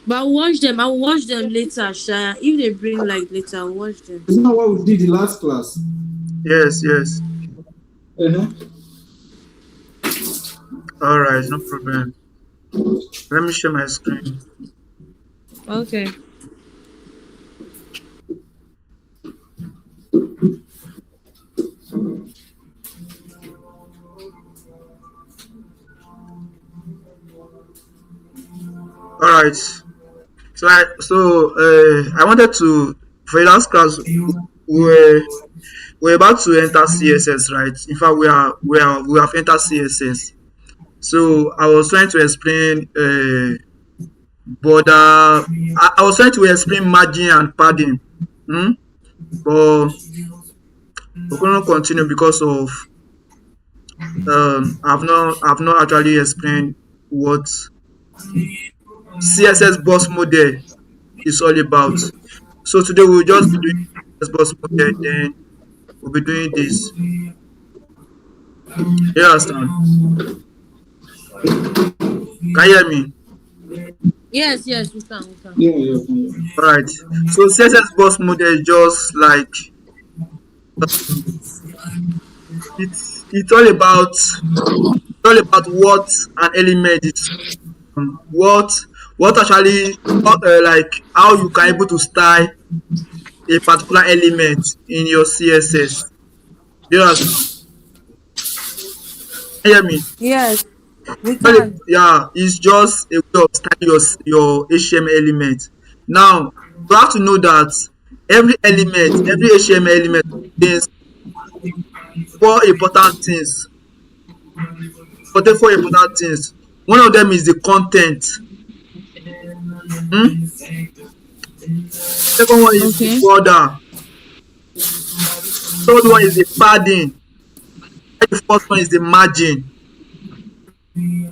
But I'll watch them. I'll watch them later, Sha. If they bring like later, I'll watch them. Isn't that what we did the last class? Yes, yes. Uh-huh. All right, no problem. Let me share my screen. Okay. All right. I wanted to for the last class we were we're about to enter CSS, right? In fact, we have entered CSS. So I was trying to explain border. I was trying to explain margin and padding. Hmm? But we couldn't continue because of I've not actually explained what CSS bus model is all about. So today we'll just be doing CSS bus model, then we'll be doing this. You understand? Can you hear me? Yes, yes, we can, we can. Yeah, yeah, yeah. Alright. So CSS bus model is just like it's all about what an element is, what actually like how you can able to style a particular element in your CSS. Do you understand? Can you hear me? Yes, we Well, can. yeah, it's just a way of styling your HTML element. Now, you have to know that every HTML element contains four important things. Contain four important things. One of them is the content. Hmm? Second one is the Okay. border. Third one is the padding. And the fourth one is the margin. Yeah.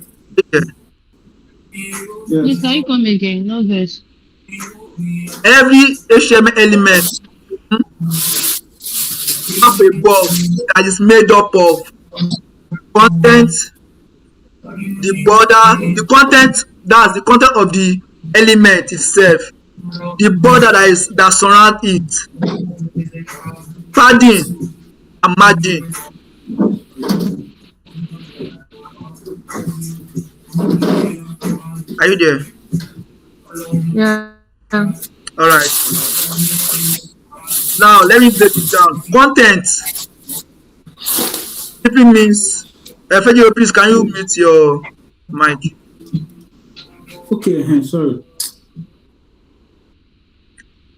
Please, can Yes. you come again? No verse. Every HTML element have a box that is made up of content, the border, the content, that's the content of the element itself, the border that surround it, padding and margin. Are you there? Yeah. All right. Now let me break it down. Content simply means. Fejo, please can you mute your mic? Okay, sorry.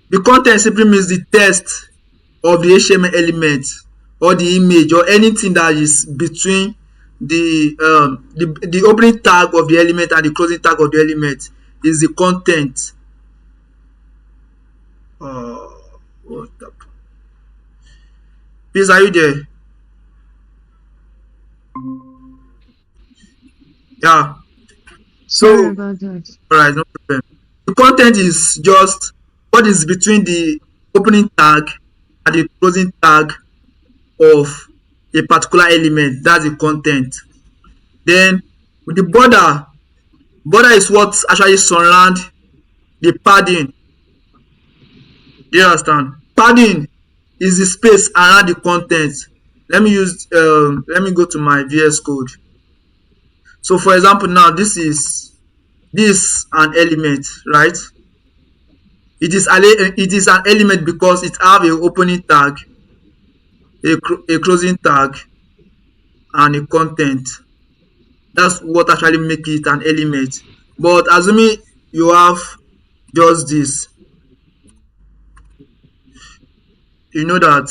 The content simply means the text of the HTML element or the image or anything that is between the opening tag of the element and the closing tag of the element is the content. Uh, Please, are you there? Yeah. Sorry So, about that. alright, no problem. The content is just what is between the opening tag and the closing tag of a particular element. That's the content. Then with the border is what actually surround the padding. Do you understand? Padding is the space around the content. Let me go to my VS Code. So for example now this an element, right? It is an element because it have a opening tag, a closing tag, and a content. That's what actually make it an element. But assuming you have just this, you know that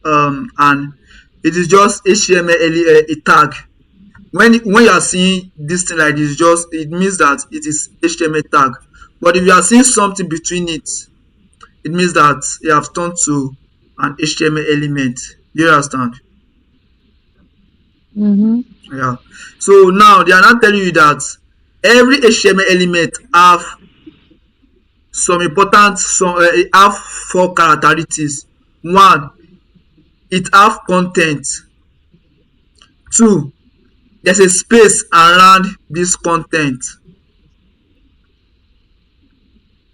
and it is just HTML a tag. When you are seeing this thing like this, just it means that it is HTML tag. But if you are seeing something between it, it means that you have turned to an HTML element. Do you understand? Mm-hmm. Yeah. So now they are not telling you that every HTML element have some important have four characteristics. One, it have content. Two, there's a space around this content.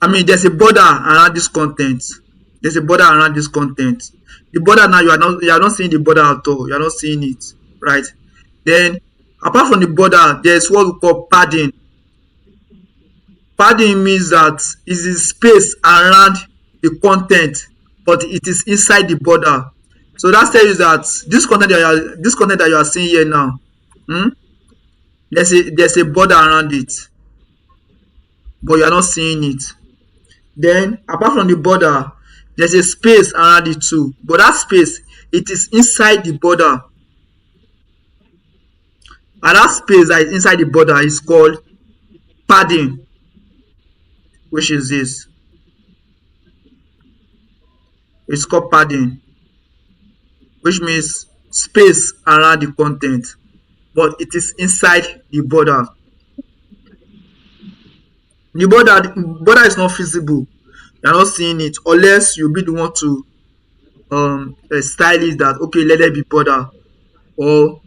I mean, there's a border around this content. There's a border around this content. The border now, you are not seeing the border at all. You are not seeing it, right? Then apart from the border, there's what we call padding. Padding means that is the space around the content, but it is inside the border. So that tells you that this content that you are seeing here now, hmm, there's a border around it, but you are not seeing it. Then apart from the border, there's a space around it too, but that space, it is inside the border, and that space that is inside the border is called padding, which is this. It's called padding, which means space around the content, but it is inside the border. The border is not visible. You're not seeing it unless you be the one to style it, that okay, let there be border, or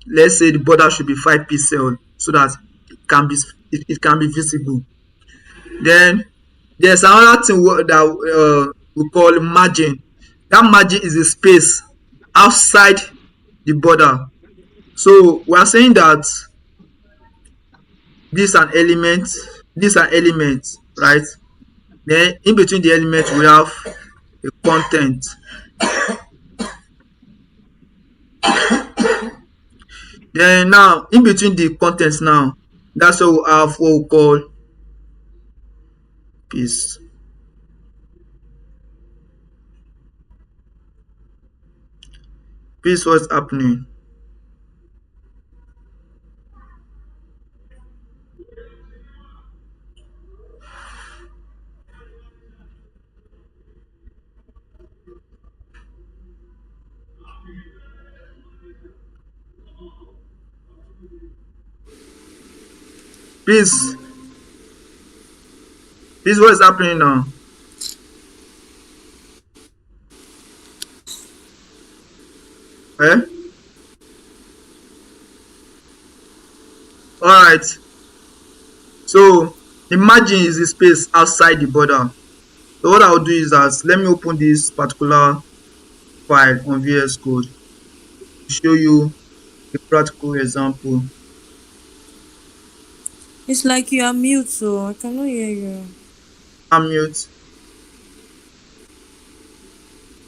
let's say the border should be 5 pixels so that it can be visible. Then there's another thing that we call margin. That margin is a space outside the border. So we are saying that this an element, right? Then in between the elements we have a content. Then now in between the contents now, that's what we have what we call peace. Peace, what's happening? Peace, peace, what is happening now? Eh? Alright. So the margin is the space outside the border. So what I'll do is that let me open this particular file on VS Code to show you a practical example. It's like you are mute, so I cannot hear you. Mute.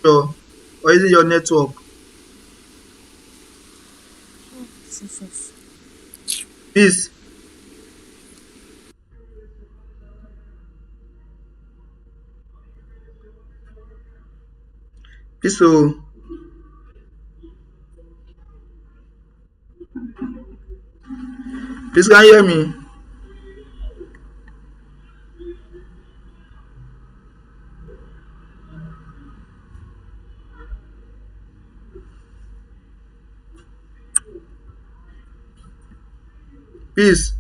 So, or is it your network? Jesus. Peace. Peace. So please can you hear me? Peace.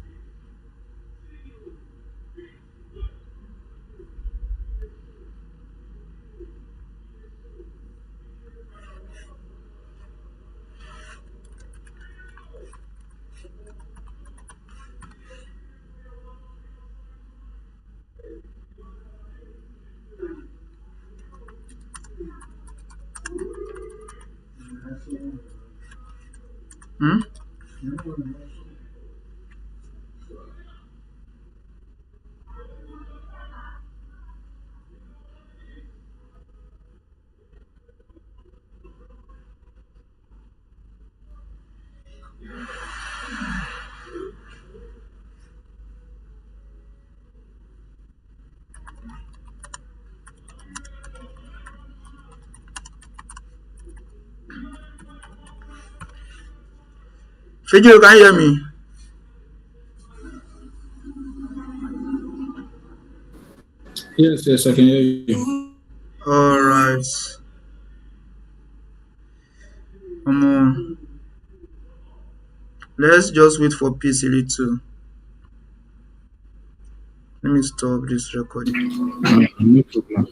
Hmm? Fiji, can you hear me? Yes, yes, I can hear you. Alright. Let's just wait for peace a little. Let me stop this recording. No problem.